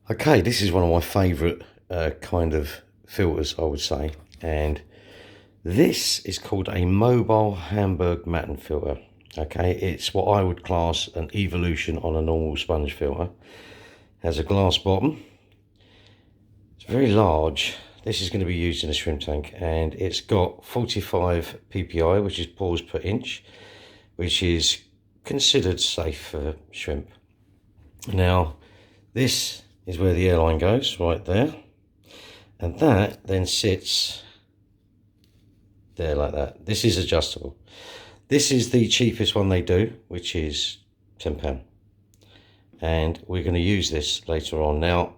Okay, this is one of my favourite kind of filters, I would say, and this is called a mobile Hamburg matten filter. Okay, it's what I would class an evolution on a normal sponge filter. Has a glass bottom. It's very large. This is going to be used in a shrimp tank, and it's got 45 ppi, which is pores per inch, which is considered safe for shrimp. Now, this is where the airline goes, right there, and that then sits there like that. This is adjustable. This is the cheapest one they do, which is £10, and we're going to use this later on. Now,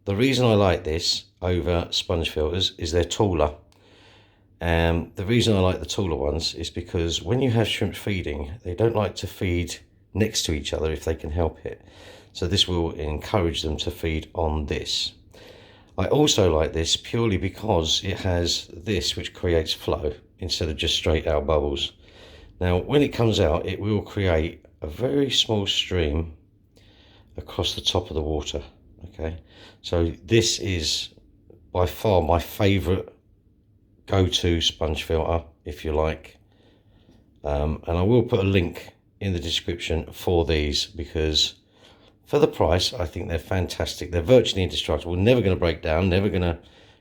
the reason I like this over sponge filters is they're taller, and the reason I like the taller ones is because when you have shrimp feeding, they don't like to feed next to each other if they can help it. So this will encourage them to feed on this. I also like this purely because it has this, which creates flow instead of just straight out bubbles. Now, when it comes out, it will create a very small stream across the top of the water. Okay, so this is by far my favorite go-to sponge filter, if you like. And I will put a link in the description for these, because for the price, I think they're fantastic. They're virtually indestructible, never going to break down, never going to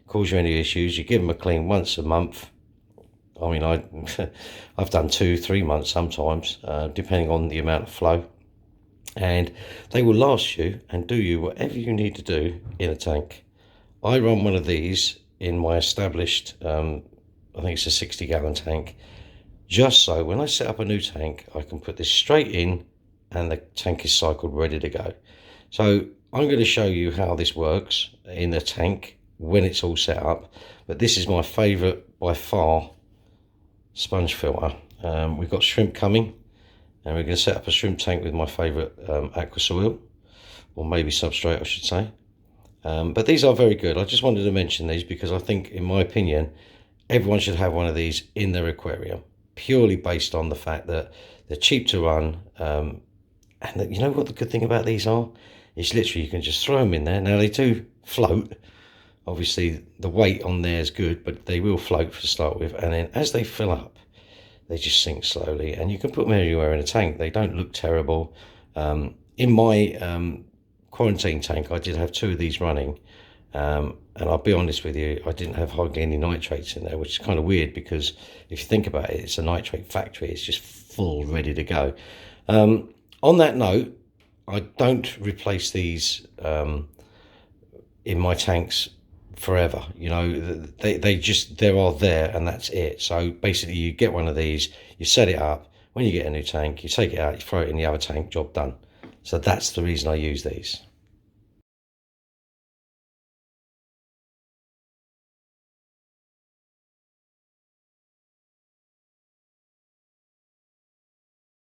cause you any issues. You give them a clean once a month. I mean, I've done 2-3 months sometimes, depending on the amount of flow. And they will last you and do you whatever you need to do in a tank. I run one of these in my established, I think it's a 60-gallon tank, just so when I set up a new tank, I can put this straight in and the tank is cycled, ready to go. So I'm going to show you how this works in the tank when it's all set up. But this is my favourite by far sponge filter. We've got shrimp coming, and we're going to set up a shrimp tank with my favourite aqua soil, or maybe substrate I should say. But these are very good. I just wanted to mention these because I think, in my opinion, everyone should have one of these in their aquarium, purely based on the fact that they're cheap to run. And you know what the good thing about these are? It's literally, you can just throw them in there. Now, they do float. Obviously, the weight on there is good, but they will float to start with. And then as they fill up, they just sink slowly. And you can put them anywhere in a tank. They don't look terrible. In my quarantine tank, I did have 2 of these running. And I'll be honest with you, I didn't have hardly any nitrates in there, which is kind of weird because if you think about it, it's a nitrate factory. It's just full, ready to go. On that note, I don't replace these in my tanks forever. You know, they're there and that's it. So basically, you get one of these, you set it up. When you get a new tank, you take it out, you throw it in the other tank, job done. So that's the reason I use these.